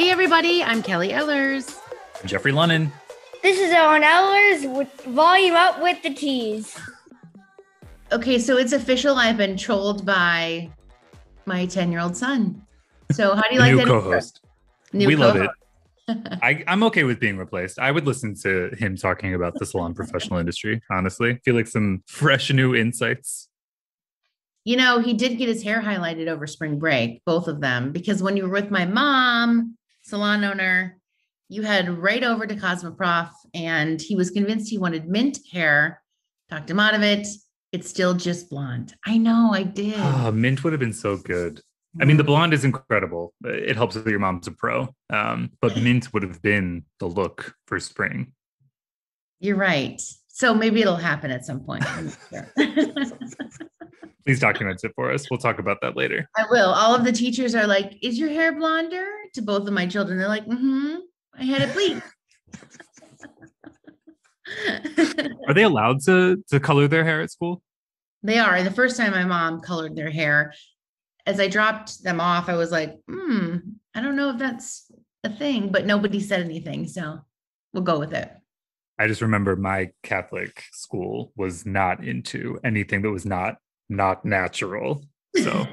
Hey everybody, I'm Kelly Ellers. I'm Jeffrey Lunnan. This is Owen Ellers with Volume Up with the Teas. Okay, so it's official. I've been trolled by my 10-year-old son. So how do you like that? New co-host. We love it. I'm okay with being replaced. I would listen to him talking about the salon professional industry, honestly. I feel like some fresh new insights. You know, he did get his hair highlighted over spring break, both of them, because when you were with my mom, salon owner, you had right over to Cosmoprof and he was convinced he wanted mint hair. Talked him out of it. It's still just blonde. I know, I did. Oh, mint would have been so good. I mean, the blonde is incredible. It helps that your mom's a pro. But mint would have been the look for spring. You're right. So maybe it'll happen at some point. Please document it for us. We'll talk about that later. I will. All of the teachers are like, is your hair blonder? To both of my children. They're like, I had it bleach. Are they allowed to color their hair at school? They are. The first time my mom colored their hair, as I dropped them off, I was like, I don't know if that's a thing, but nobody said anything. So we'll go with it. I just remember my Catholic school was not into anything that was not natural. So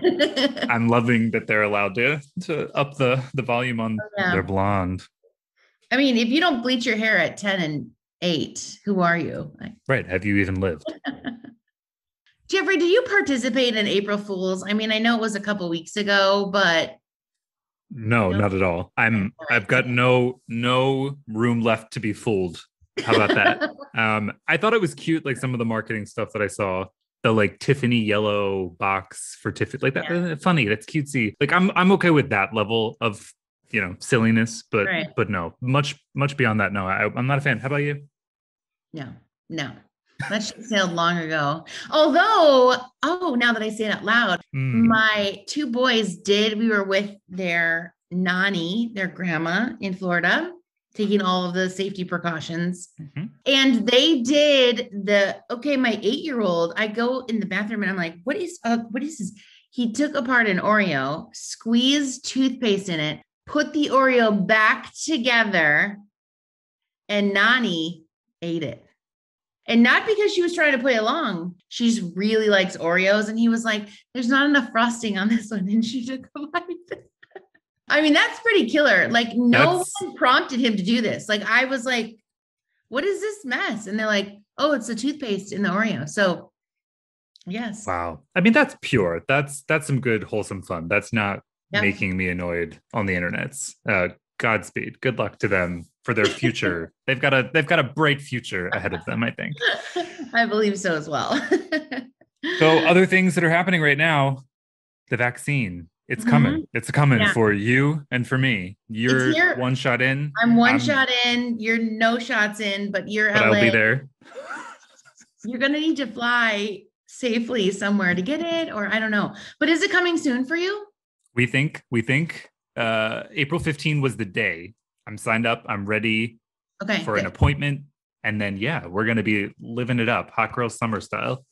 I'm loving that they're allowed to up the volume on their blonde. I mean, if you don't bleach your hair at 10 and 8, who are you? Right. Have you even lived? Jeffrey, do you participate in April Fools? I mean, I know it was a couple weeks ago, but no, not at all. I've got no room left to be fooled. How about that? I thought it was cute, like some of the marketing stuff that I saw. The like Tiffany yellow box for Tiffany, like that. Yeah. Funny, that's cutesy. Like I'm okay with that level of silliness, but no, much beyond that. No, I'm not a fan. How about you? No. That ship sailed long ago. Although, now that I say it out loud, my 2 boys we were with their nanny, their grandma in Florida, taking all of the safety precautions. Mm-hmm. And they did my 8-year-old, I go in the bathroom and I'm like, what is this? He took apart an Oreo, squeezed toothpaste in it, put the Oreo back together, and Nani ate it. And not because she was trying to play along. She really likes Oreos. And he was like, there's not enough frosting on this one. And she took a bite. I mean, that's pretty killer. Like no one prompted him to do this. Like I was like, what is this mess? And they're like, oh, it's the toothpaste in the Oreo. So yes. Wow. I mean, that's pure. That's some good, wholesome fun. That's not making me annoyed on the internets. Godspeed. Good luck to them for their future. They've got a bright future ahead of them, I think. I believe so as well. So other things that are happening right now, the vaccine. It's coming. It's coming for you and for me. You're 1 shot in. I'm 1 shot in. You're no shots in, but you're LA. I'll be there. You're going to need to fly safely somewhere to get it, or I don't know. But is it coming soon for you? We think April 15 was the day. I'm signed up. I'm ready for an appointment. And then, we're going to be living it up. Hot girl summer style.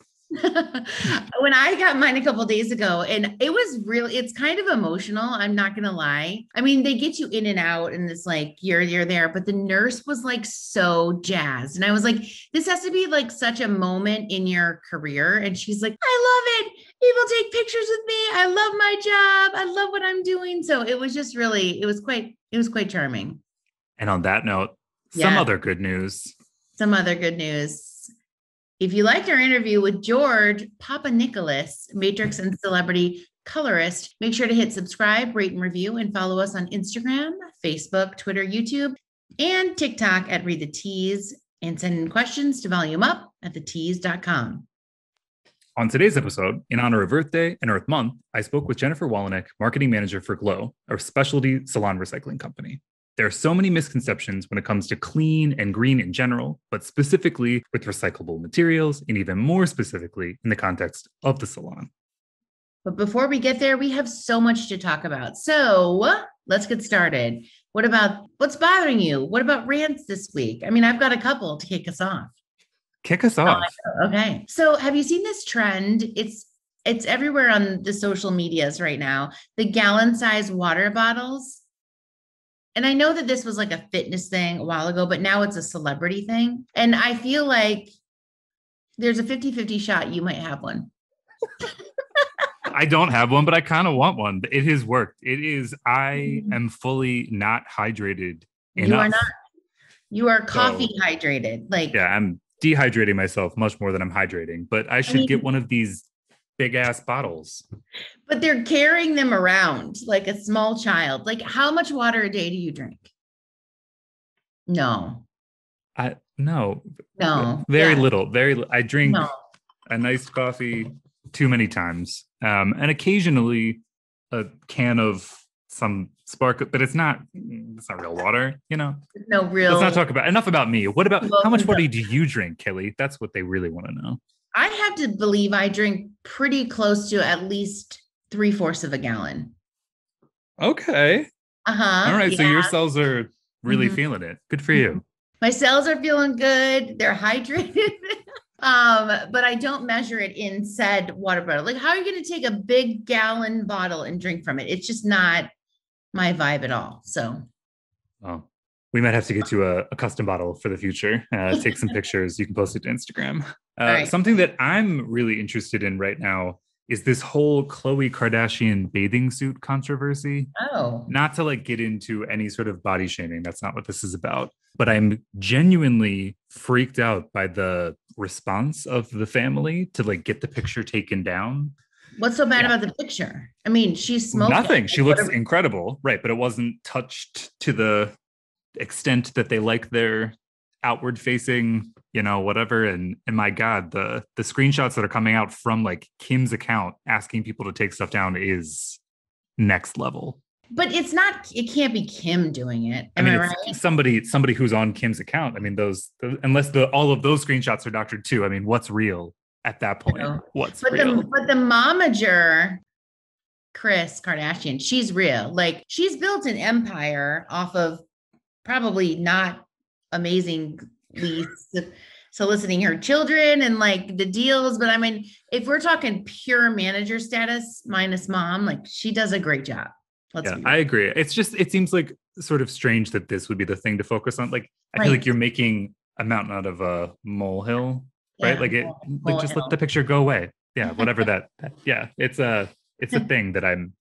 When I got mine a couple of days ago, and it's kind of emotional. I'm not going to lie. I mean, they get you in and out and it's like, you're there, but the nurse was like so jazzed. And I was like, this has to be like such a moment in your career. And she's like, I love it. People take pictures with me. I love my job. I love what I'm doing. So it was just it was quite charming. And on that note, some other good news. If you liked our interview with George Papanikolaou, Matrix and celebrity colorist, make sure to hit subscribe, rate, and review, and follow us on Instagram, Facebook, Twitter, YouTube, and TikTok at Read the Teas, and send in questions to volumeup@theteas.com. On today's episode, in honor of Earth Day and Earth Month, I spoke with Jennifer Wolanik, marketing manager for Glow, a specialty salon recycling company. There are so many misconceptions when it comes to clean and green in general, but specifically with recyclable materials, and even more specifically in the context of the salon. But before we get there, we have so much to talk about. So let's get started. What's bothering you? What about rants this week? I mean, I've got a couple to kick us off. Kick us off. Okay. So have you seen this trend? It's everywhere on the social medias right now. The gallon-sized water bottles. and I know that this was like a fitness thing a while ago, but now it's a celebrity thing. And I feel like there's a 50-50 shot you might have one. I don't have one, but I kind of want one. It has worked. I am fully not hydrated enough. You are not. You are coffee hydrated. Like, yeah, I'm dehydrating myself much more than I'm hydrating, but I should get one of these big ass bottles. But they're carrying them around like a small child. Like, how much water a day do you drink? No. No. Very little. I drink a nice coffee too many times. And occasionally a can of some spark, but it's not real water, you know? No real. Let's not talk enough about me. What about how much water do you drink, Kelly? That's what they really want to know. I have to believe I drink pretty close to at least 3/4 of a gallon. Okay. Uh-huh. All right. Yeah. So your cells are really feeling it. Good for you. My cells are feeling good. They're hydrated. But I don't measure it in said water bottle. Like, how are you going to take a big gallon bottle and drink from it? It's just not my vibe at all. So, we might have to get you a custom bottle for the future. Take some pictures. You can post it to Instagram. Right. Something that I'm really interested in right now is this whole Khloe Kardashian bathing suit controversy. Oh, not to like get into any sort of body shaming. That's not what this is about. But I'm genuinely freaked out by the response of the family to like get the picture taken down. What's so bad about the picture? I mean, she's smoking. Nothing. She looks incredible. Right. But it wasn't touched to the extent that they like their outward facing, you know, whatever. And my God, the screenshots that are coming out from like Kim's account asking people to take stuff down is next level. But it can't be Kim doing it. I mean, it's somebody who's on Kim's account. I mean, unless all of those screenshots are doctored too. I mean, what's real at that point? What's real? But the momager, Kris Kardashian, she's real. Like, she's built an empire off of probably not amazingly soliciting her children and like the deals. But I mean, if we're talking pure manager status minus mom, like, she does a great job. I agree. It seems like sort of strange that this would be the thing to focus on. Like, I feel like you're making a mountain out of a molehill, right? Yeah, just let the picture go away. Yeah, whatever that. Yeah, it's a thing that I'm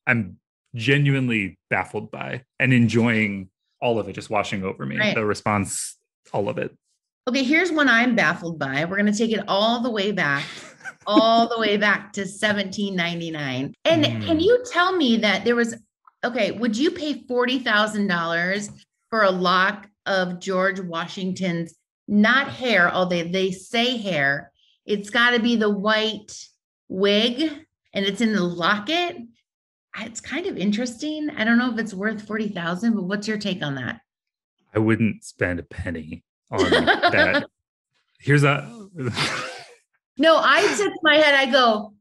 genuinely baffled by and enjoying all of it just washing over me. Right. The response, all of it. Okay, here's one I'm baffled by. We're going to take it all the way back to 1799. And can you tell me that there was, would you pay $40,000 for a lock of George Washington's, not hair, although they say hair, it's got to be the white wig and it's in the locket? It's kind of interesting. I don't know if it's worth $40,000, but what's your take on that? I wouldn't spend a penny on that. No, I took my head, I go,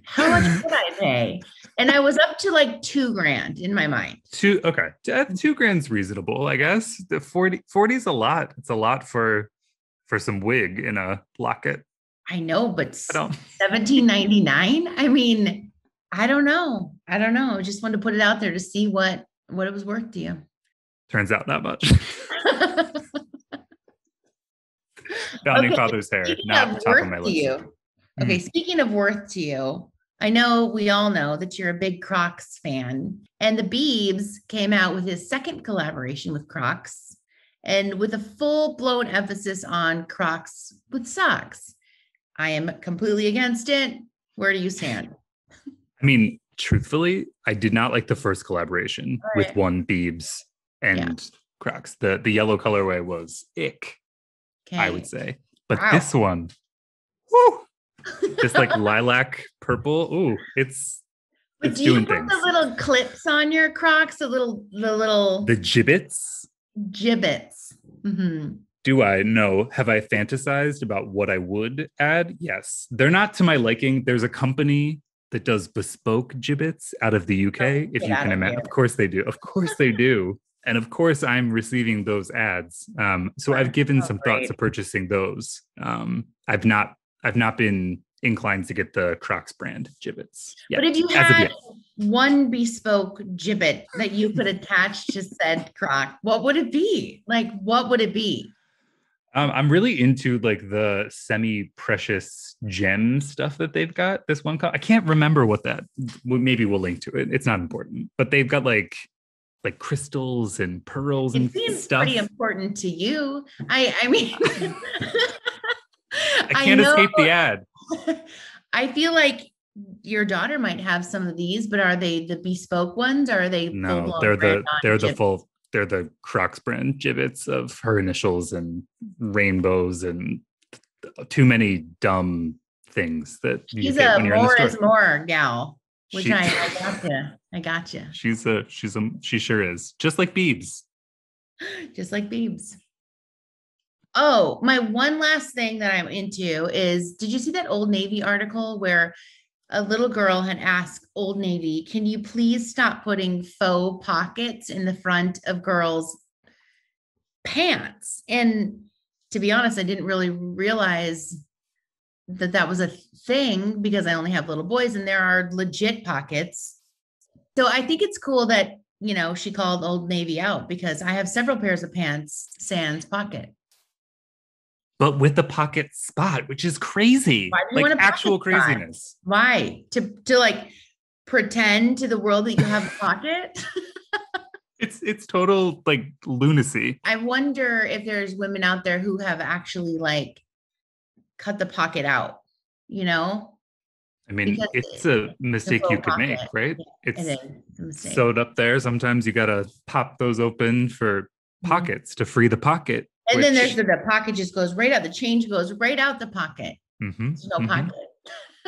how much would I pay? And I was up to like $2,000 in my mind. $2,000's reasonable, I guess. The 40 is a lot. It's a lot for some wig in a locket. I know, but $17.99. I mean, I don't know. I just wanted to put it out there to see what it was worth to you. Turns out not much. Founding father's hair, not the top of my list. Okay, speaking of worth to you, I know we all know that you're a big Crocs fan, and the Biebs came out with his second collaboration with Crocs, and with a full-blown emphasis on Crocs with socks. I am completely against it. Where do you stand? I mean, truthfully, I did not like the first collaboration with one Biebs and Crocs. The yellow colorway was ick, I would say. But this one, woo! This like lilac purple. Ooh, it's doing things. The little clips on your Crocs, the gibbets. Mm-hmm. Do I? No. Have I fantasized about what I would add? Yes. They're not to my liking. There's a company that does bespoke gibbets out of the UK. If you can imagine. Of course they do. And of course I'm receiving those ads. So I've given some thought to purchasing those. I've not been inclined to get the Crocs brand gibbets. Yeah, but if you had one bespoke gibbet that you could attach to said Croc, what would it be? Like, what would it be? I'm really into like the semi-precious gem stuff that they've got. This one, I can't remember what that. Maybe we'll link to it. It's not important, but they've got like crystals and pearls and stuff. It seems pretty important to you. I mean, I can't escape the ad. I feel like your daughter might have some of these, but are they the bespoke ones or are they? No, they're the Crocs brand gibbets of her initials and rainbows and too many dumb things that she's a more is more gal, which I gotcha. She sure is. Just like Biebs. Just like Biebs. Oh, my one last thing that I'm into is, did you see that Old Navy article where a little girl had asked Old Navy, can you please stop putting faux pockets in the front of girls' pants? And to be honest, I didn't really realize that was a thing because I only have little boys and there are legit pockets. So I think it's cool that, she called Old Navy out because I have several pairs of pants sans pocket. But with the pocket spot, which is crazy. Why do you want actual craziness? Why? To like pretend to the world that you have a pocket? It's total like lunacy. I wonder if there's women out there who have actually like cut the pocket out, I mean, it's a mistake you could make, right? It's sewed up there. Sometimes you got to pop those open for pockets to free the pocket. And then there's the pocket just goes right out. The change goes right out the pocket. There's no pocket.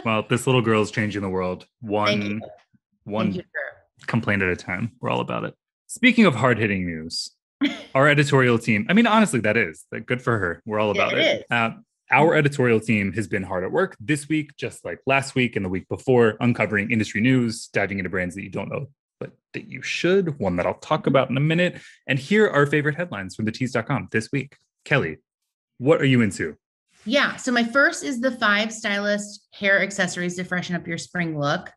Well, this little girl is changing the world. One complaint at a time. We're all about it. Speaking of hard-hitting news, our editorial team, I mean, honestly, that is good for her. We're all about it. Our editorial team has been hard at work this week, just like last week and the week before, uncovering industry news, diving into brands that you don't know, but that you should, one that I'll talk about in a minute. And here are favorite headlines from thetease.com this week. Kelly, what are you into? Yeah. So my first is the 5 stylists hair accessories to freshen up your spring look.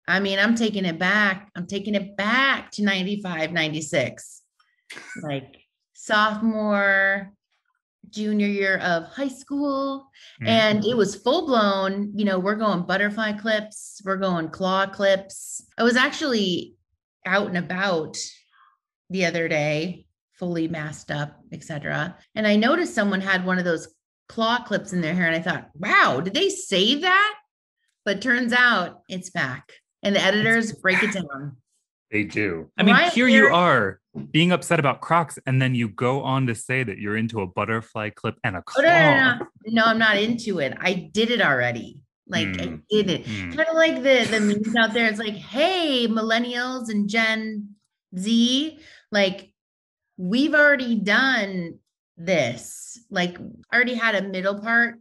I mean, I'm taking it back. I'm taking it back to 95, 96. Like sophomore, junior year of high school. And it was full blown, we're going butterfly clips. We're going claw clips. I was actually out and about the other day, fully masked up, etc. And I noticed someone had one of those claw clips in their hair. And I thought, wow, did they save that? But turns out it's back. And the editors break it down. They do. I mean, here you are being upset about Crocs, and then you go on to say that you're into a butterfly clip and a claw. No, I'm not into it. I did it already. I did it. Kind of like the memes out there. It's like, hey, millennials and Gen Z, we've already done this. I already had a middle part,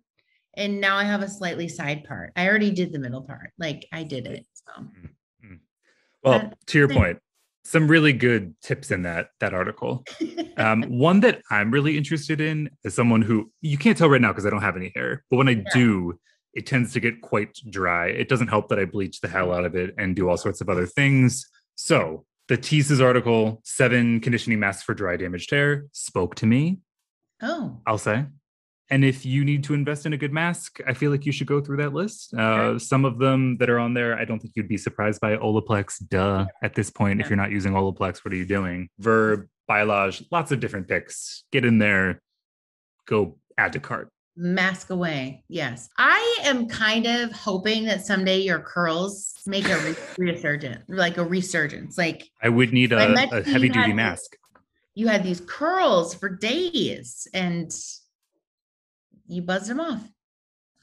and now I have a slightly side part. I already did the middle part. I did it. So. Well, to your point, some really good tips in that article. One that I'm really interested in is someone who, you can't tell right now because I don't have any hair, but when I do, it tends to get quite dry. It doesn't help that I bleach the hell out of it and do all sorts of other things. So the Tease's article, 7 conditioning masks for dry damaged hair, spoke to me. Oh, I'll say. And if you need to invest in a good mask, I feel like you should go through that list. Some of them that are on there, I don't think you'd be surprised by. Olaplex, duh. At this point, if you're not using Olaplex, what are you doing? Verb, Biolage, lots of different picks. Get in there, go add to cart. Mask away. Yes. I am kind of hoping that someday your curls make a resurgence, a resurgence. I would need a heavy duty mask. You had these curls for days and you buzzed them off.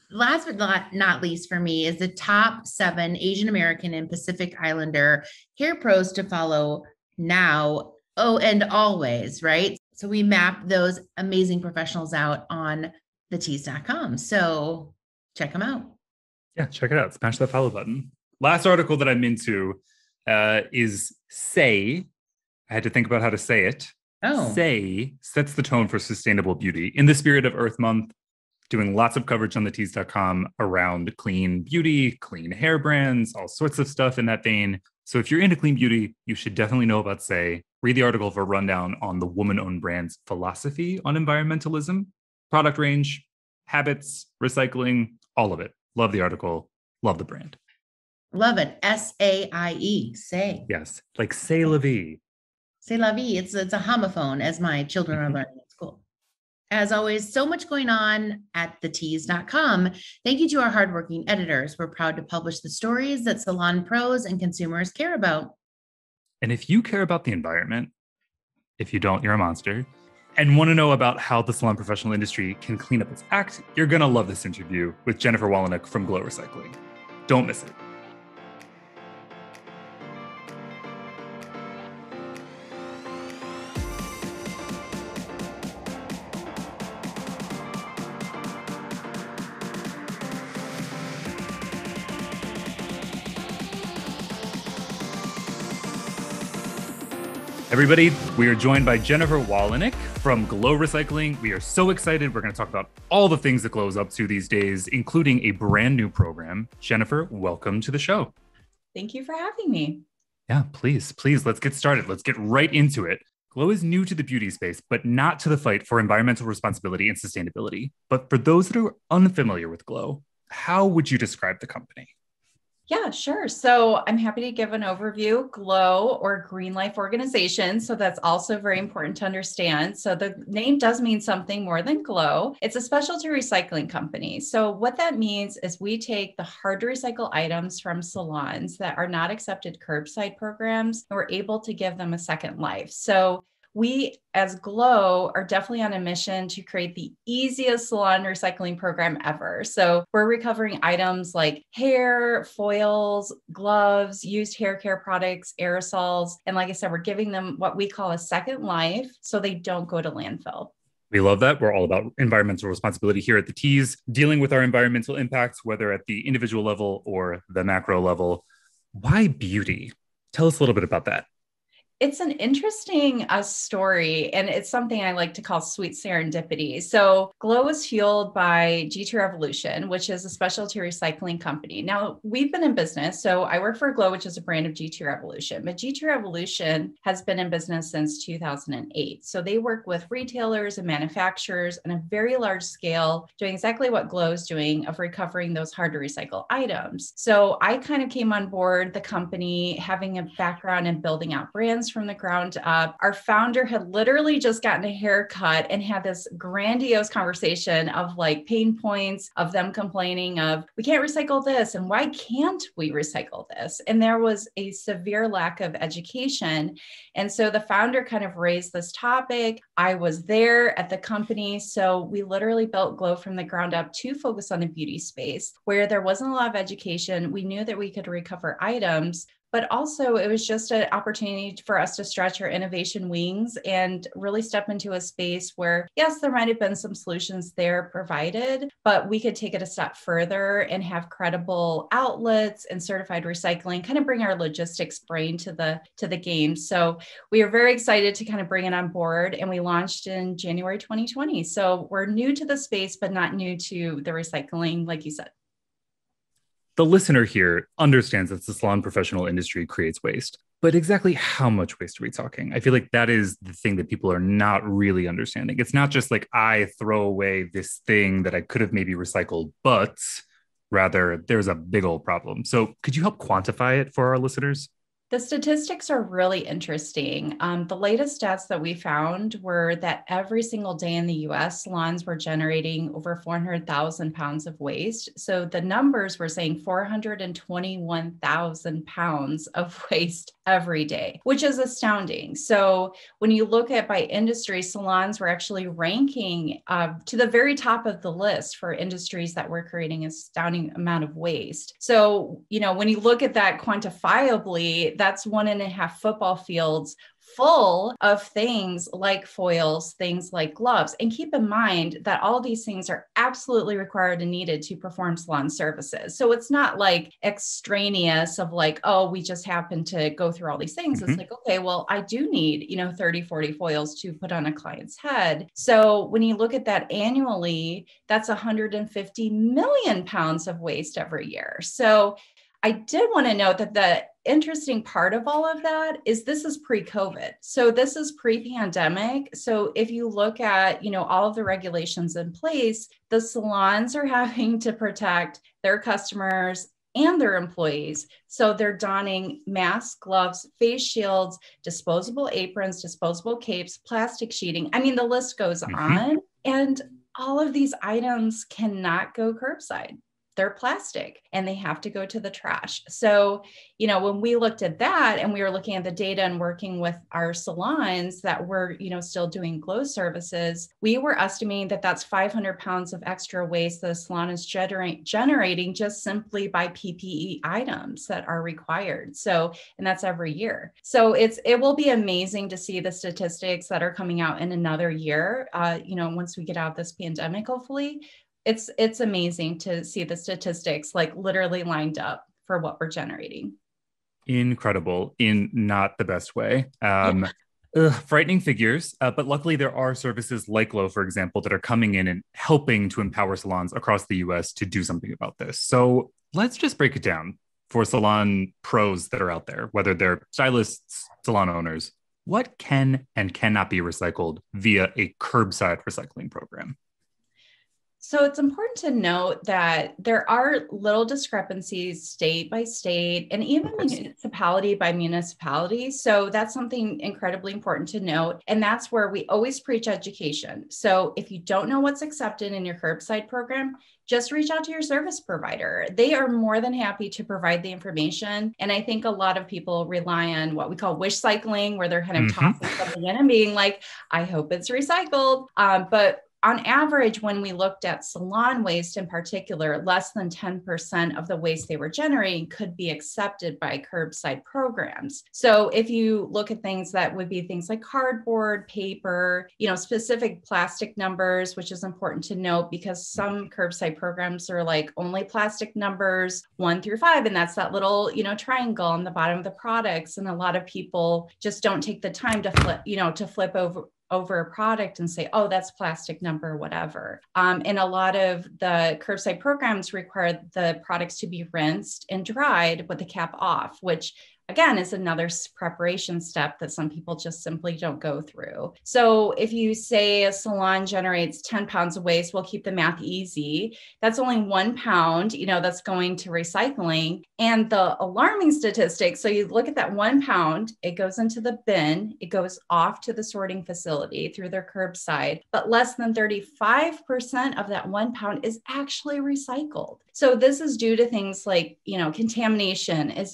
Last but not least for me is the top 7 Asian American and Pacific Islander hair pros to follow now, and always, right? So we map those amazing professionals out on thetease.com. So check them out. Yeah, check it out. Smash that follow button. Last article that I'm into is Say. I had to think about how to say it. Oh. Say sets the tone for sustainable beauty. In the spirit of Earth Month, doing lots of coverage on thetease.com around clean beauty, clean hair brands, all sorts of stuff in that vein. So if you're into clean beauty, you should definitely know about Say. Read the article for a rundown on the woman-owned brand's philosophy on environmentalism, product range, habits, recycling, all of it. Love the article. Love the brand. Love it. SAIE. Say. Yes. Like c'est la vie. C'est la vie. It's a homophone, as my children are learning at school. As always, so much going on at thetease.com. Thank you to our hardworking editors. We're proud to publish the stories that salon pros and consumers care about. And if you care about the environment, if you don't, you're a monster, and want to know about how the salon professional industry can clean up its act, you're going to love this interview with Jennifer Wolanik from Glow Recycling. Don't miss it. Everybody, we are joined by Jennifer Wolanik from Glow Recycling. We are so excited. We're going to talk about all the things that Glow is up to these days, including a brand new program. Jennifer, welcome to the show. Thank you for having me. Yeah, please, let's get started. Let's get right into it. Glow is new to the beauty space, but not to the fight for environmental responsibility and sustainability. But for those that are unfamiliar with Glow, how would you describe the company? Yeah, sure. So I'm happy to give an overview. Glow, or Green Life Organization. So that's also very important to understand. So the name does mean something more than glow. It's a specialty recycling company. So what that means is we take the hard to recycle items from salons that are not accepted curbside programs, and we're able to give them a second life. So we, as Glow, are definitely on a mission to create the easiest salon recycling program ever. So we're recovering items like hair, foils, gloves, used hair care products, aerosols. And like I said, we're giving them what we call a second life so they don't go to landfill. We love that. We're all about environmental responsibility here at the Tease, dealing with our environmental impacts, whether at the individual level or the macro level. Why beauty? Tell us a little bit about that. It's an interesting story, and it's something I like to call sweet serendipity. So Glow was fueled by G2 Revolution, which is a specialty recycling company. Now, we've been in business. So I work for Glow, which is a brand of G2 Revolution, but G2 Revolution has been in business since 2008. So they work with retailers and manufacturers on a very large scale, doing exactly what Glow is doing, of recovering those hard to recycle items. So I kind of came on board the company having a background in building out brands from the ground up. Our founder had literally just gotten a haircut and had this grandiose conversation of like pain points of them complaining of, we can't recycle this. And why can't we recycle this? And there was a severe lack of education. And so the founder kind of raised this topic. I was there at the company. So we literally built Glow from the ground up to focus on the beauty space where there wasn't a lot of education. We knew that we could recover items, but also it was just an opportunity for us to stretch our innovation wings and really step into a space where, yes, there might have been some solutions there provided, but we could take it a step further and have credible outlets and certified recycling, kind of bring our logistics brain to the game. So we are very excited to kind of bring it on board, and we launched in January 2020. So we're new to the space, but not new to the recycling, like you said. The listener here understands that the salon professional industry creates waste, but exactly how much waste are we talking? I feel like that is the thing that people are not really understanding. It's not just like I throw away this thing that I could have maybe recycled, but rather there's a big old problem. So could you help quantify it for our listeners? The statistics are really interesting. The latest stats that we found were that every single day in the US, salons were generating over 400,000 pounds of waste. So the numbers were saying 421,000 pounds of waste every day, which is astounding. So when you look at by industry, salons were actually ranking to the very top of the list for industries that were creating an astounding amount of waste. So, when you look at that quantifiably, that's 1.5 football fields full of things like foils, things like gloves. And keep in mind that all these things are absolutely required and needed to perform salon services. So it's not like extraneous of like, oh, we just happen to go through all these things. It's like, okay, well, I do need, 30, 40 foils to put on a client's head. So when you look at that annually, that's 150 million pounds of waste every year. So I did want to note that the interesting part of all of that is this is pre-COVID. So this is pre-pandemic. So if you look at, all of the regulations in place, the salons are having to protect their customers and their employees. So they're donning masks, gloves, face shields, disposable aprons, disposable capes, plastic sheeting. I mean, the list goes on. And all of these items cannot go curbside. They're plastic and they have to go to the trash. So, when we looked at that and we were looking at the data and working with our salons that were, still doing glow services, we were estimating that that's 500 pounds of extra waste that a salon is generating just simply by PPE items that are required. So, and that's every year. So it will be amazing to see the statistics that are coming out in another year, once we get out of this pandemic, hopefully. It's amazing to see the statistics like literally lined up for what we're generating. Incredible in not the best way. Frightening figures, but luckily there are services like Glow, for example, that are coming in and helping to empower salons across the US to do something about this. So let's just break it down for salon pros that are out there, whether they're stylists, salon owners. What can and cannot be recycled via a curbside recycling program? So it's important to note that there are little discrepancies state by state and even municipality by municipality. So that's something incredibly important to note. And that's where we always preach education. So if you don't know what's accepted in your curbside program, just reach out to your service provider. They are more than happy to provide the information. And I think a lot of people rely on what we call wish cycling, where they're kind of tossing something in and being like, I hope it's recycled. But on average, when we looked at salon waste in particular, less than 10% of the waste they were generating could be accepted by curbside programs. So if you look at things that would be things like cardboard, paper, specific plastic numbers, which is important to note because some curbside programs are like only plastic numbers 1 through 5. And that's that little, triangle on the bottom of the products. And a lot of people just don't take the time to flip over a product and say, oh, that's plastic number, whatever. And a lot of the curbside programs require the products to be rinsed and dried with the cap off, which again is another preparation step that some people just simply don't go through. So if you say a salon generates 10 pounds of waste, we'll keep the math easy. That's only 1 pound, that's going to recycling. And the alarming statistics, so you look at that 1 pound, it goes into the bin, it goes off to the sorting facility through their curbside, but less than 35% of that 1 pound is actually recycled. So this is due to things like, contamination is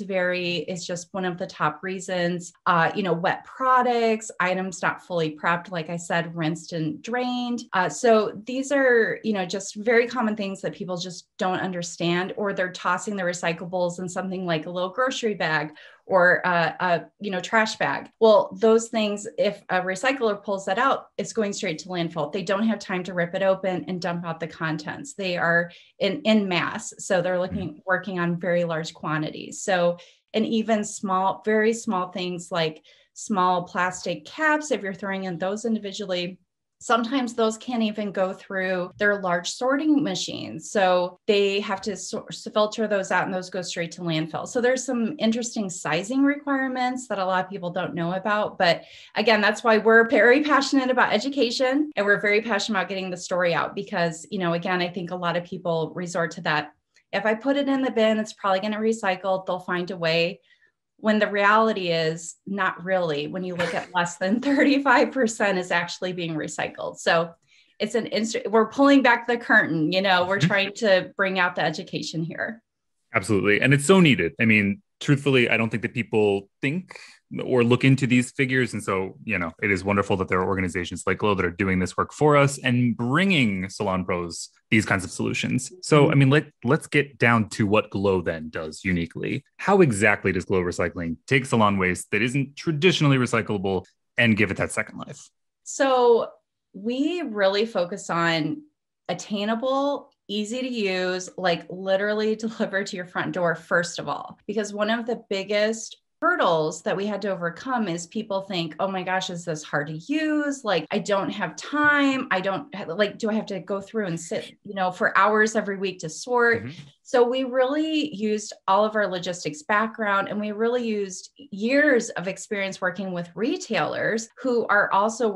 just one of the top reasons, wet products, items not fully prepped, like I said, rinsed and drained. So these are, just very common things that people just don't understand, or they're tossing the recyclables in something like a little grocery bag or a trash bag. Well, those things, if a recycler pulls that out, it's going straight to landfill. They don't have time to rip it open and dump out the contents. They are in mass. So they're working on very large quantities. So, and even very small things like small plastic caps, if you're throwing in those individually, sometimes those can't even go through their large sorting machines. So they have to filter those out and those go straight to landfill. So there's some interesting sizing requirements that a lot of people don't know about. But again, that's why we're very passionate about education and we're very passionate about getting the story out because, again, I think a lot of people resort to that. If I put it in the bin, it's probably going to recycle. They'll find a way. When the reality is not really, when you look at less than 35% is actually being recycled. So it's we're pulling back the curtain, we're trying to bring out the education here. Absolutely. And it's so needed. I mean, truthfully, I don't think that people think or look into these figures. And so, it is wonderful that there are organizations like Glow that are doing this work for us and bringing salon pros these kinds of solutions. So, let's get down to what Glow then does uniquely. How exactly does Glow Recycling take salon waste that isn't traditionally recyclable and give it that second life? So we really focus on attainable, easy to use, like literally delivered to your front door, first of all, because one of the biggest hurdles that we had to overcome is people think, oh my gosh, is this hard to use? Like, I don't have time. Do I have to go through and sit, for hours every week to sort? Mm-hmm. So we really used all of our logistics background, and we really used years of experience working with retailers who are also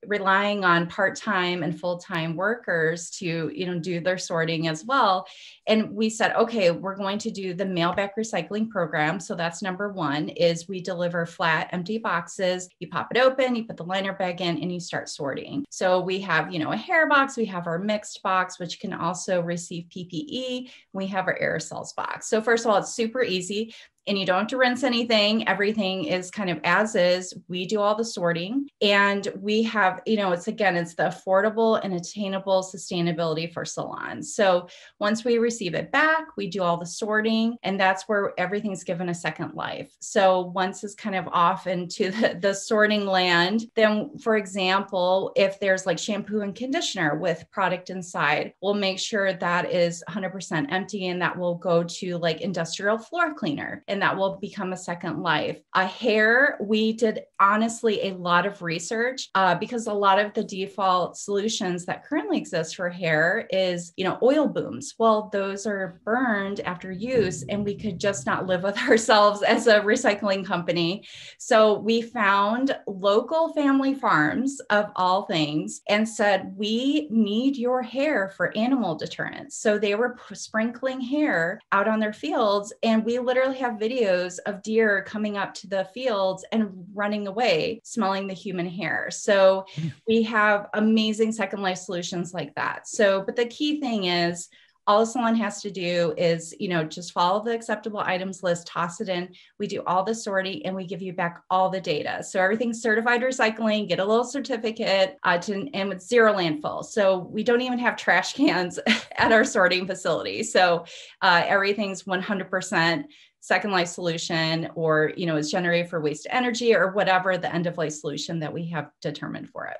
relying on part-time and full-time workers to, do their sorting as well. And we said, okay, we're going to do the mail back recycling program. So that's number one, is we deliver flat, empty boxes. You pop it open, you put the liner bag in, and you start sorting. So we have, a hair box, we have our mixed box, which can also receive PPE. We have our aerosols box. So first of all, it's super easy. And you don't have to rinse anything. Everything is kind of as is. We do all the sorting, and we have, it's the affordable and attainable sustainability for salons. So once we receive it back, we do all the sorting, and that's where everything's given a second life. So once it's kind of off into the sorting land, then, for example, if there's like shampoo and conditioner with product inside, we'll make sure that is 100% empty, and that will go to like industrial floor cleaner. And that will become a second life. Hair, we did honestly a lot of research because a lot of the default solutions that currently exist for hair is, oil booms. Well, those are burned after use, and we could just not live with ourselves as a recycling company. So we found local family farms of all things and said, we need your hair for animal deterrence. So they were sprinkling hair out on their fields, and we literally have videos of deer coming up to the fields and running away, smelling the human hair. So we have amazing second life solutions like that. So, but the key thing is, all a salon has to do is, just follow the acceptable items list, toss it in. We do all the sorting, and we give you back all the data. So everything's certified recycling, get a little certificate, and with zero landfill. So we don't even have trash cans at our sorting facility. So everything's 100% second life solution, or, is generated for waste to energy, or whatever the end of life solution that we have determined for it.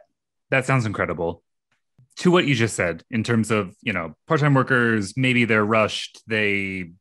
That sounds incredible. To what you just said, in terms of, part-time workers, maybe they're rushed, they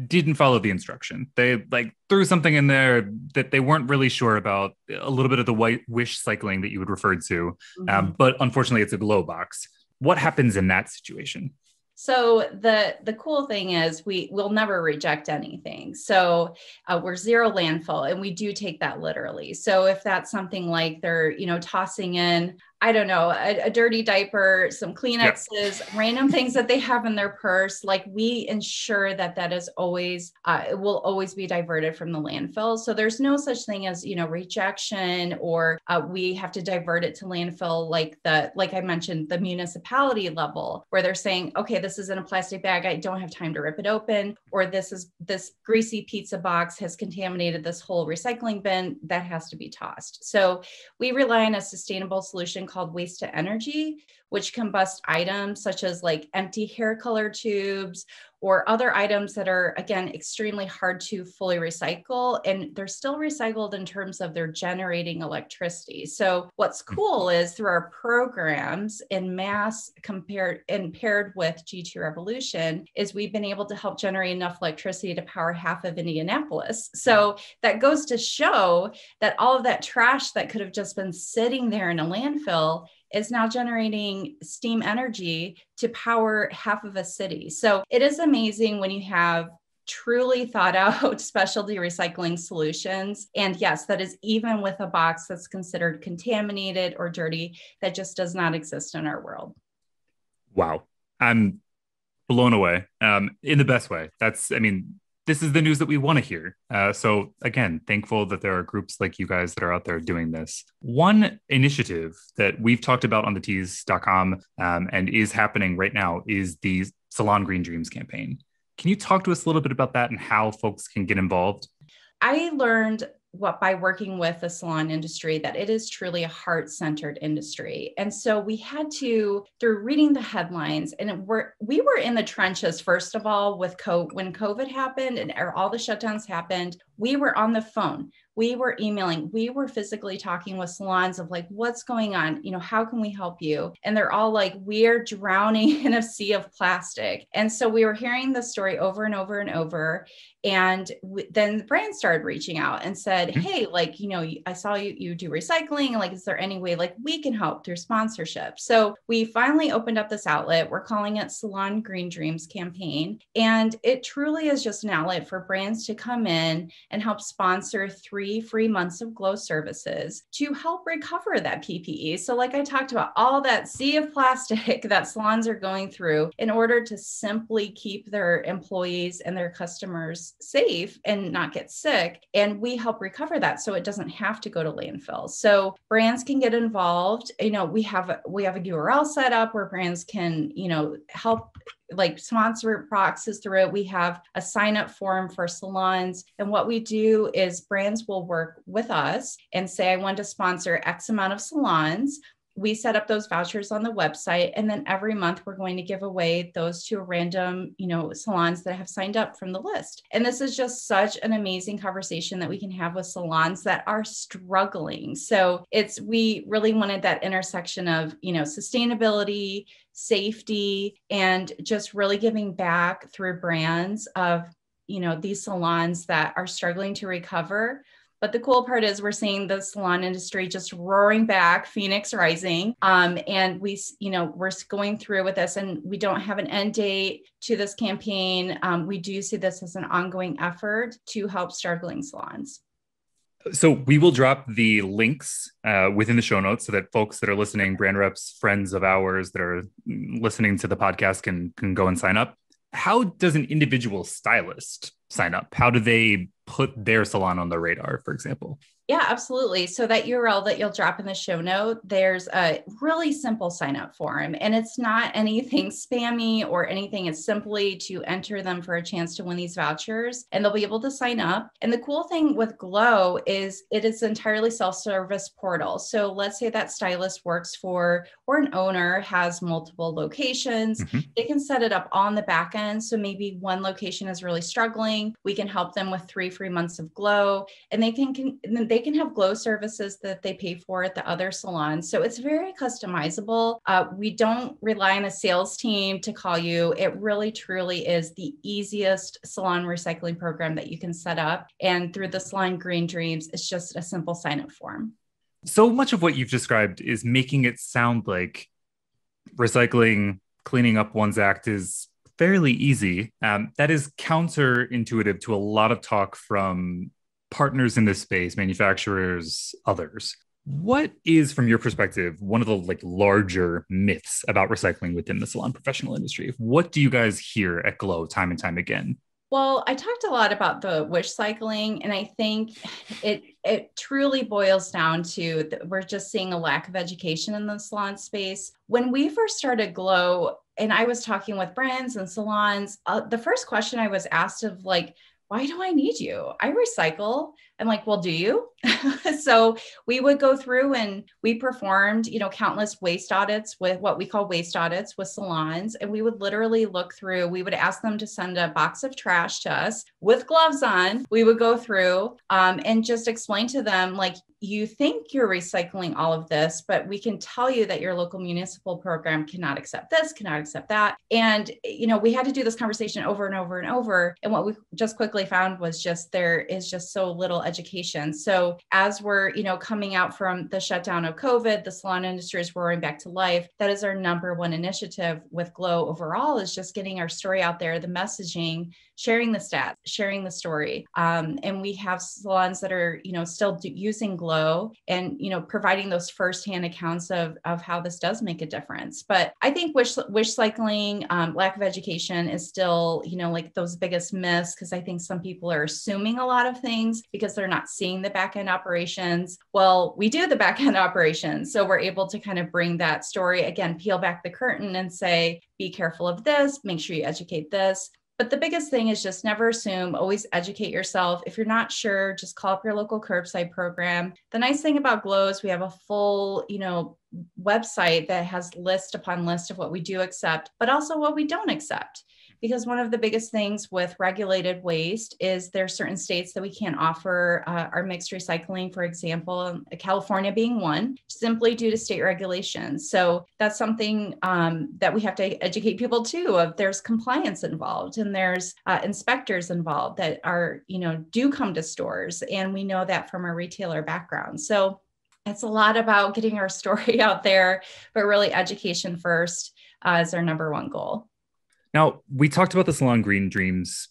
didn't follow the instruction. They threw something in there that they weren't really sure about, a little bit of the white wish cycling that you had referred to. Mm-hmm. But unfortunately, it's a Glow box. What happens in that situation? So the cool thing is we will never reject anything. So we're zero landfill, and we do take that literally. So if that's something like they're, tossing in, I don't know, a dirty diaper, some Kleenexes, random things that they have in their purse, like we ensure that is always, it will always be diverted from the landfill. So there's no such thing as, rejection, or we have to divert it to landfill, like I mentioned, the municipality level, where they're saying, okay, this is in a plastic bag, I don't have time to rip it open, or this greasy pizza box has contaminated this whole recycling bin, that has to be tossed. So we rely on a sustainable solution called waste to energy, which combust items such as like empty hair color tubes or other items that are, again, extremely hard to fully recycle. And they're still recycled in terms of they're generating electricity. So what's cool is through our programs in mass paired with G2 Revolution is we've been able to help generate enough electricity to power half of Indianapolis. So that goes to show that all of that trash that could have just been sitting there in a landfill is now generating steam energy to power half of a city. So it is amazing when you have truly thought out specialty recycling solutions. And yes, that is even with a box that's considered contaminated or dirty, that just does not exist in our world. Wow. I'm blown away in the best way. This is the news that we want to hear. So again, thankful that there are groups like you guys that are out there doing this. One initiative that we've talked about on thetease.com and is happening right now is the Salon Green Dreams campaign. Can you talk to us a little bit about that and how folks can get involved? I learned by working with the salon industry, that it is truly a heart-centered industry. And so we had to, through reading the headlines, and we were in the trenches, first of all, with when COVID happened and all the shutdowns happened, we were on the phone. We were emailing, we were physically talking with salons of like, what's going on? How can we help you? And they're all like, we're drowning in a sea of plastic. And so we were hearing the story over and over and over. And then the brand started reaching out and said, hey, like, I saw you do recycling. Like, is there any way like we can help through sponsorship? So we finally opened up this outlet. We're calling it Salon Green Dreams campaign. And it truly is just an outlet for brands to come in and help sponsor 3 free months of Glow services to help recover that PPE. So like I talked about, all that sea of plastic that salons are going through in order to simply keep their employees and their customers safe and not get sick. And we help recover that so it doesn't have to go to landfill. So brands can get involved. We have a URL set up where brands can, help like sponsor boxes through it. We have a sign up form for salons. And what we do is brands will work with us and say, I want to sponsor X amount of salons. We set up those vouchers on the website. And then every month we're going to give away those to a random, salons that have signed up from the list. And this is just such an amazing conversation that we can have with salons that are struggling. So we really wanted that intersection of, sustainability, safety, and just really giving back through brands of, these salons that are struggling to recover. But the cool part is we're seeing the salon industry just roaring back, Phoenix rising. And we're going through with this, and we don't have an end date to this campaign. We do see this as an ongoing effort to help struggling salons. So we will drop the links within the show notes so that folks that are listening, brand reps, friends of ours that are listening to the podcast can go and sign up. How does an individual stylist sign up? How do they put their salon on the radar, for example? Yeah, absolutely. So that URL that you'll drop in the show note, there's a really simple sign up form, and it's not anything spammy or anything. It's simply to enter them for a chance to win these vouchers, and they'll be able to sign up. And the cool thing with Glow is it is entirely self-service portal. So let's say that stylist works for, or an owner has multiple locations. Mm-hmm. They can set it up on the back end. So maybe one location is really struggling. We can help them with 3 free months of Glow, and they can have Glow services that they pay for at the other salons. So it's very customizable. We don't rely on a sales team to call you. It really, truly is the easiest salon recycling program that you can set up. And through the Salon Green Dreams, it's just a simple sign-up form. So much of what you've described is making it sound like recycling, cleaning up one's act is fairly easy. That is counterintuitive to a lot of talk from partners in this space, manufacturers, others. What is, from your perspective, one of the larger myths about recycling within the salon professional industry? What do you guys hear at Glow time and time again? Well, I talked a lot about the wish cycling, and I think it truly boils down to that we're just seeing a lack of education in the salon space. When we first started Glow, and I was talking with brands and salons, the first question I was asked of why do I need you? I recycle. I'm like, well, do you? So we would go through and we performed, countless waste audits with what we call waste audits with salons. And we would literally look through, we would ask them to send a box of trash to us with gloves on. We would go through and just explain to them, you think you're recycling all of this, but we can tell you that your local municipal program cannot accept this, cannot accept that. And, we had to do this conversation over and over and over. And what we just quickly found was there is just so little education. So as we're, coming out from the shutdown of COVID, the salon industry is roaring back to life. That is our number one initiative with Glow overall, is just getting our story out there, the messaging, sharing the stats, sharing the story. And we have salons that are, still using Glow and, providing those firsthand accounts of how this does make a difference. But I think wish cycling, lack of education is still, those biggest myths, because I think some people are assuming a lot of things because they're not seeing the back end operations. Well, we do the back end operations. So we're able to kind of bring that story, again, peel back the curtain and say, be careful of this, make sure you educate this. But the biggest thing is just never assume, always educate yourself. If you're not sure, just call up your local curbside program. The nice thing about Glow is we have a full, website that has list upon list of what we do accept, but also what we don't accept. Because one of the biggest things with regulated waste is there are certain states that we can't offer our mixed recycling, for example, California being one, simply due to state regulations. So that's something that we have to educate people too, of there's compliance involved and there's inspectors involved that are, do come to stores. And we know that from our retailer background. So it's a lot about getting our story out there, but really education first is our number one goal. Now, we talked about the Salon Green Dreams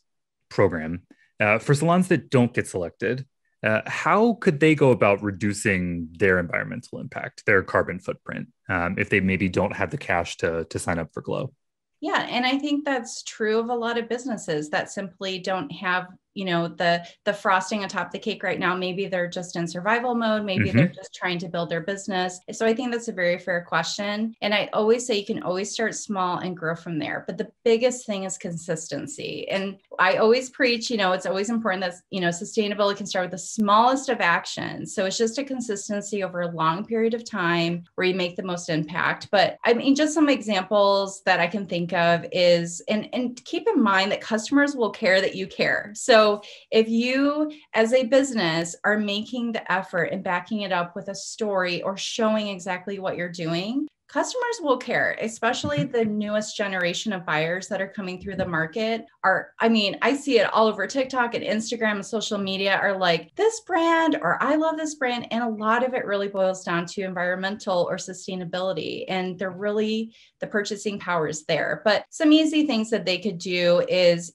program. For salons that don't get selected, how could they go about reducing their environmental impact, their carbon footprint, if they maybe don't have the cash to sign up for Glow? Yeah, and I think that's true of a lot of businesses that simply don't have the frosting atop the cake right now. Maybe they're just in survival mode. Maybe they're just trying to build their business. So I think that's a very fair question. And I always say you can always start small and grow from there. But the biggest thing is consistency. And I always preach, it's always important that, sustainability can start with the smallest of actions. So it's just a consistency over a long period of time where you make the most impact. But I mean, just some examples that I can think of is, and keep in mind that customers will care that you care. So if you as a business are making the effort and backing it up with a story or showing exactly what you're doing, customers will care, especially the newest generation of buyers that are coming through the market I see it all over TikTok and Instagram and social media are like, this brand, or I love this brand. And a lot of it really boils down to environmental or sustainability. And the purchasing power is there. But some easy things that they could do is,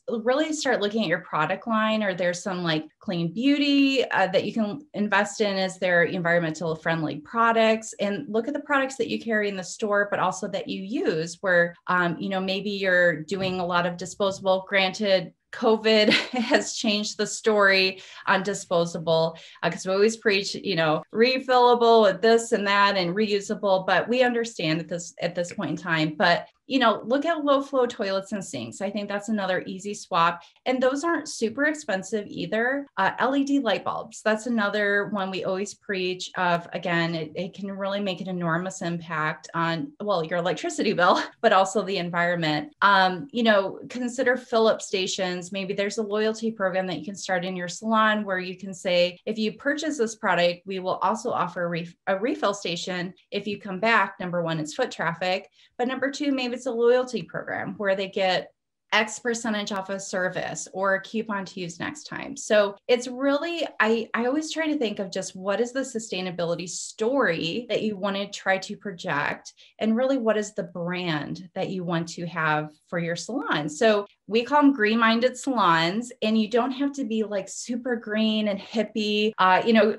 really start looking at your product line, or there's some like clean beauty that you can invest in as their environmental friendly products, and look at the products that you carry in the store, but also that you use where, maybe you're doing a lot of disposable. Granted, COVID has changed the story on disposable because we always preach, refillable with this and that and reusable, but we understand at this point in time. But look at low flow toilets and sinks. I think that's another easy swap. And those aren't super expensive either. LED light bulbs, that's another one we always preach of. Again, it can really make an enormous impact on, your electricity bill, but also the environment. Consider fill-up stations. Maybe there's a loyalty program that you can start in your salon where you can say, if you purchase this product, we will also offer a refill station. If you come back, number one, it's foot traffic. But number two, maybe it's a loyalty program where they get X percentage off a service or a coupon to use next time. So it's really, I always try to think of just what is the sustainability story that you want to try to project, and really what is the brand that you want to have for your salon. So we call them green-minded salons, and you don't have to be like super green and hippie.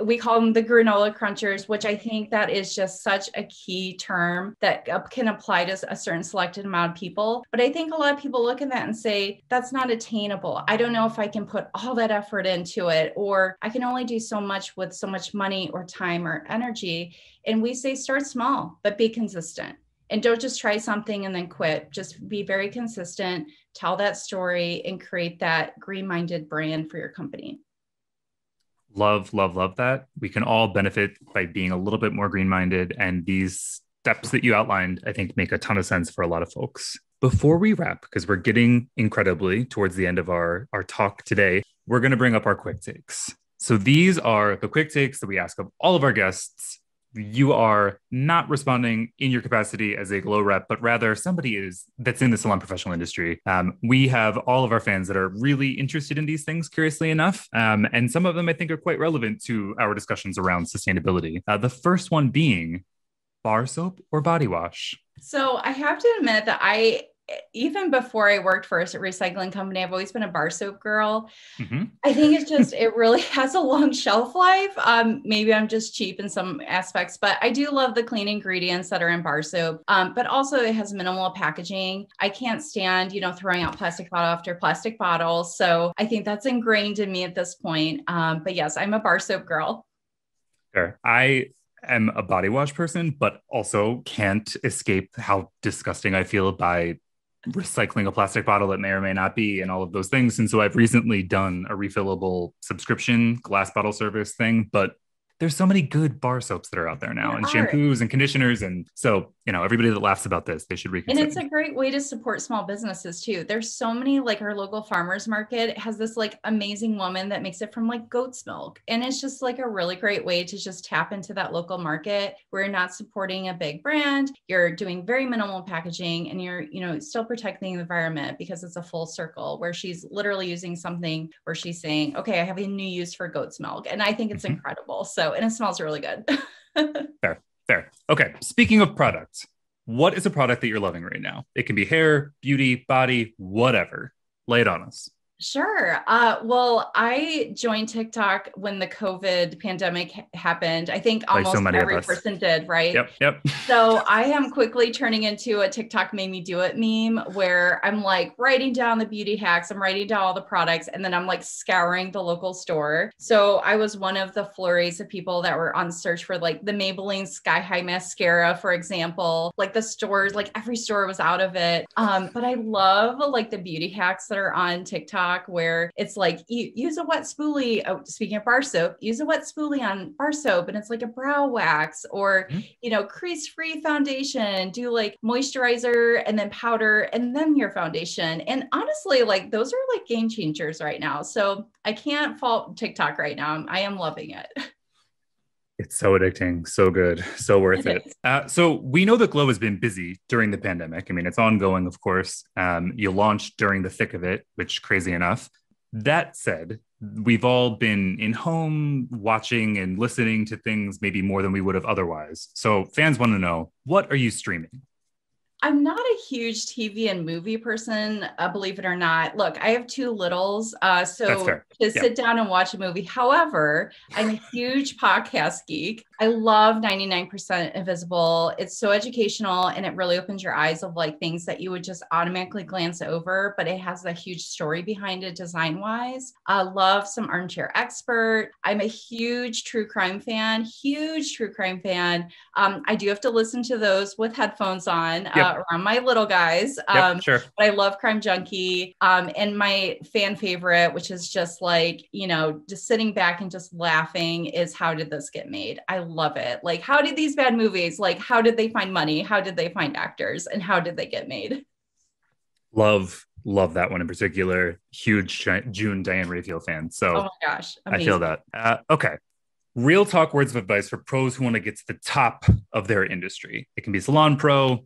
We call them the granola crunchers, which I think that is just such a key term that can apply to a certain selected amount of people. But I think a lot of people look at that and say, that's not attainable. I don't know if I can put all that effort into it, or I can only do so much with so much money or time or energy. And we say, start small, but be consistent. And don't just try something and then quit. Just be very consistent, tell that story, and create that green-minded brand for your company. Love, love, love that. We can all benefit by being a little bit more green-minded. And these steps that you outlined, I think, make a ton of sense for a lot of folks. Before we wrap, because we're getting incredibly towards the end of our talk today, we're going to bring up our quick takes. So these are the quick takes that we ask of all of our guests. You are not responding in your capacity as a Glow rep, but rather somebody that's in the salon professional industry. We have all of our fans that are really interested in these things, curiously enough. And some of them I think are quite relevant to our discussions around sustainability. The first one being bar soap or body wash. So I have to admit that even before I worked for a recycling company, I've always been a bar soap girl. Mm-hmm. I think it really has a long shelf life. Maybe I'm just cheap in some aspects, but I do love the clean ingredients that are in bar soap. But also it has minimal packaging. I can't stand, throwing out plastic bottle after plastic bottle. So I think that's ingrained in me at this point. But yes, I'm a bar soap girl. Sure. I am a body wash person, but also can't escape how disgusting I feel by recycling a plastic bottle that may or may not be, and all of those things. And so I've recently done a refillable subscription glass bottle service thing, but there's so many good bar soaps that are out there now, and shampoos and conditioners. And so, everybody that laughs about this, they should reconsider. And it's a great way to support small businesses too. There's so many, like our local farmers market has this like amazing woman that makes it from like goat's milk. And it's just like a really great way to just tap into that local market where you're not supporting a big brand. You're doing very minimal packaging and you're, still protecting the environment because it's a full circle where she's literally using something where she's saying, okay, I have a new use for goat's milk. And I think it's incredible. So, and it smells really good. Fair. Okay. Speaking of products, what is a product that you're loving right now? It can be hair, beauty, body, whatever. Lay it on us. Sure. Well, I joined TikTok when the COVID pandemic happened. I think almost every person did, right? Yep. So I am quickly turning into a TikTok made me do it meme where I'm like writing down the beauty hacks, I'm writing down all the products, and then I'm like scouring the local store. So I was one of the flurries of people that were on search for like the Maybelline Sky High Mascara, for example. Like the stores, like every store was out of it. But I love like the beauty hacks that are on TikTok where it's like use a wet spoolie. Oh, speaking of bar soap, use a wet spoolie on bar soap and it's like a brow wax or, crease-free foundation, do like moisturizer and then powder and then your foundation. And honestly, like those are like game changers right now. So I can't fault TikTok right now. I am loving it. It's so addicting, so good, so worth it. So we know that Glow has been busy during the pandemic. I mean, it's ongoing, of course. You launched during the thick of it, which crazy enough. That said, we've all been in home watching and listening to things maybe more than we would have otherwise. So fans want to know, what are you streaming? I'm not a huge TV and movie person, believe it or not. Look, I have two littles, so to sit down and watch a movie. However, I'm a huge podcast geek. I love 99% Invisible. It's so educational and it really opens your eyes of like things that you would just automatically glance over, but it has a huge story behind it design wise. I love some Armchair Expert. I'm a huge true crime fan. I do have to listen to those with headphones on. Around my little guys. Sure. But I love Crime Junkie. And my fan favorite, which is just like, just sitting back and just laughing is How Did This Get Made? I love it. Like, how did these bad movies, like, how did they find money? How did they find actors? And how did they get made? Love that one in particular. Huge June Diane Raphael fan. So oh my gosh, amazing. I feel that. Okay. Real talk words of advice for pros who want to get to the top of their industry. It can be salon pro.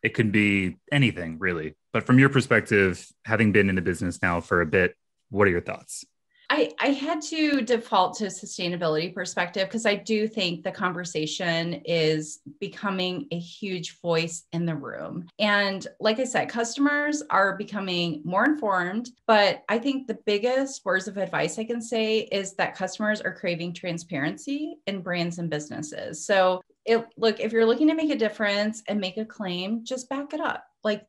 It can be anything, really. But from your perspective, having been in the business now for a bit, what are your thoughts? I had to default to sustainability perspective because I do think the conversation is becoming a huge voice in the room. And like I said, customers are becoming more informed, but I think the biggest words of advice I can say is that customers are craving transparency in brands and businesses. So if you're looking to make a difference and make a claim, just back it up. Like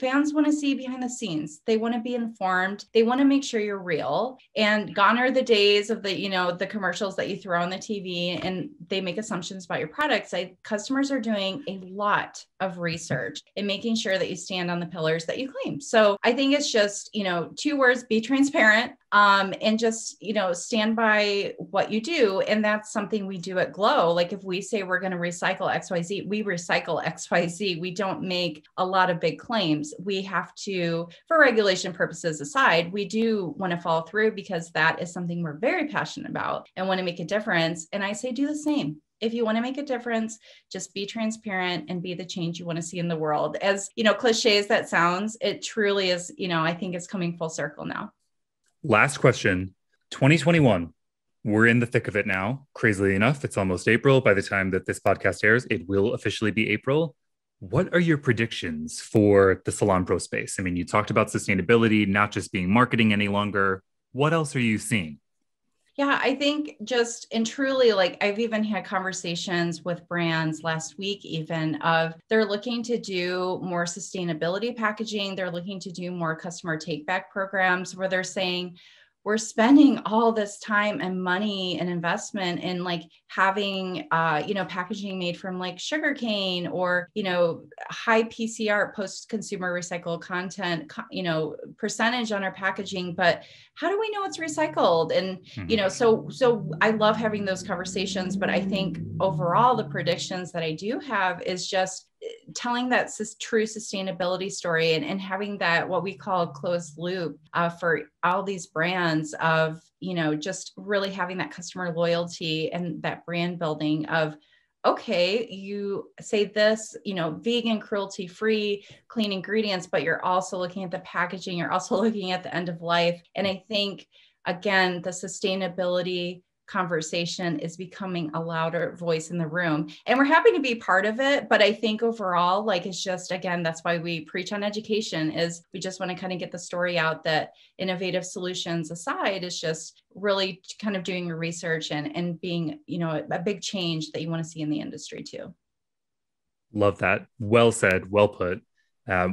fans want to see behind the scenes. They want to be informed. They want to make sure you're real. And gone are the days of the commercials that you throw on the TV and they make assumptions about your products. Customers are doing a lot of research and making sure that you stand on the pillars that you claim. So I think it's just, two words, be transparent, and just, stand by what you do. And that's something we do at Glow. Like if we say we're going to recycle XYZ, we recycle XYZ. We don't make a lot of big claims. We have to, for regulation purposes aside, we do want to follow through because that is something we're very passionate about and want to make a difference. And I say, do the same. If you want to make a difference, just be transparent and be the change you want to see in the world. As, cliche as that sounds, it truly is, I think it's coming full circle now. Last question, 2021. We're in the thick of it now. Crazily enough, it's almost April. By the time that this podcast airs, it will officially be April. What are your predictions for the Salon Pro space? I mean, you talked about sustainability, not just being marketing any longer. What else are you seeing? Yeah, I think just, and truly, like I've even had conversations with brands last week, even of they're looking to do more sustainability packaging. They're looking to do more customer take back programs where they're saying, we're spending all this time and money and investment in like having, packaging made from like sugarcane or, high PCR post-consumer recycled content, percentage on our packaging, but how do we know it's recycled? And, so I love having those conversations, but I think overall the predictions that I do have is just telling that true sustainability story and having that, what we call a closed loop for all these brands of, just really having that customer loyalty and that brand building of, okay, you say this, vegan, cruelty free, clean ingredients, but you're also looking at the packaging. You're also looking at the end of life. And I think, again, the sustainability conversation is becoming a louder voice in the room, and we're happy to be part of it. But I think overall, like, it's just, again, that's why we preach on education, is we just want to kind of get the story out that innovative solutions aside is just really kind of doing your research and being, a big change that you want to see in the industry too. Love that. Well said. Well put.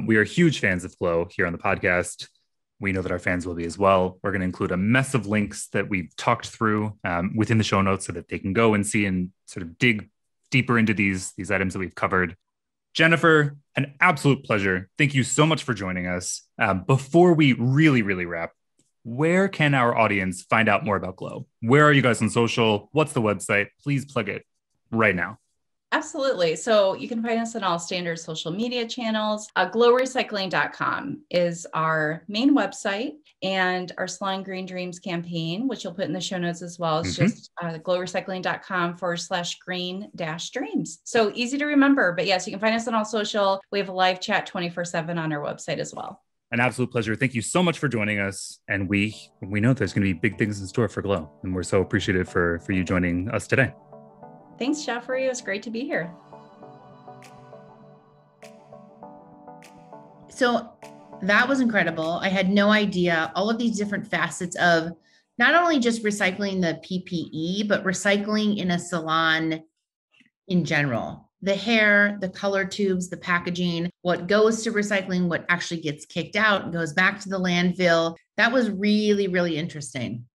We are huge fans of Glow here on the podcast. We know that our fans will be as well. We're going to include a mess of links that we've talked through within the show notes so that they can go and see and sort of dig deeper into these items that we've covered. Jennifer, an absolute pleasure. Thank you so much for joining us. Before we really, really wrap, where can our audience find out more about Glow? Where are you guys on social? What's the website? Please plug it right now. Absolutely. So you can find us on all standard social media channels. Glowrecycling.com is our main website, and our Salon Green Dreams campaign, which you'll put in the show notes as well, is just glowrecycling.com/green-dreams. So easy to remember, but yes, you can find us on all social. We have a live chat 24/7 on our website as well. An absolute pleasure. Thank you so much for joining us. And we know there's going to be big things in store for Glow, and we're so appreciative for you joining us today. Thanks, Jeffrey. It was great to be here. So that was incredible. I had no idea all of these different facets of not only just recycling the PPE, but recycling in a salon in general. The hair, the color tubes, the packaging, what goes to recycling, what actually gets kicked out and goes back to the landfill. That was really, really interesting.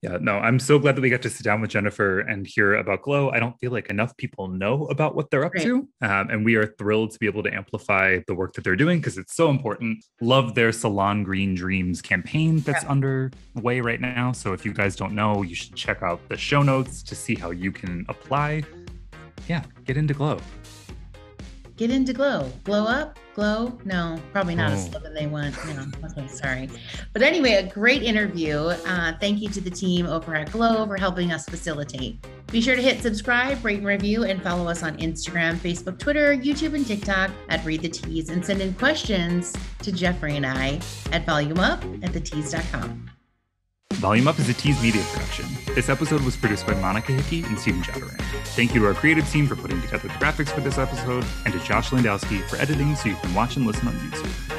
Yeah, no, I'm so glad that we got to sit down with Jennifer and hear about Glow. I don't feel like enough people know about what they're up to. And we are thrilled to be able to amplify the work that they're doing because it's so important. Love their Salon Green Dreams campaign that's underway right now. So if you guys don't know, you should check out the show notes to see how you can apply. Yeah, get into Glow. Get into Glow. Glow up? Glow? No, probably not a slogan they want. No, okay, sorry. But anyway, a great interview. Thank you to the team over at Glow for helping us facilitate. Be sure to hit subscribe, rate and review, and follow us on Instagram, Facebook, Twitter, YouTube, and TikTok at Read the Tease, and send in questions to Jeffrey and I at volumeup@thetease.com. Volume Up is a Tease Media production. This episode was produced by Monica Hickey and Steven Jadaran. Thank you to our creative team for putting together the graphics for this episode, and to Josh Landowski for editing so you can watch and listen on YouTube.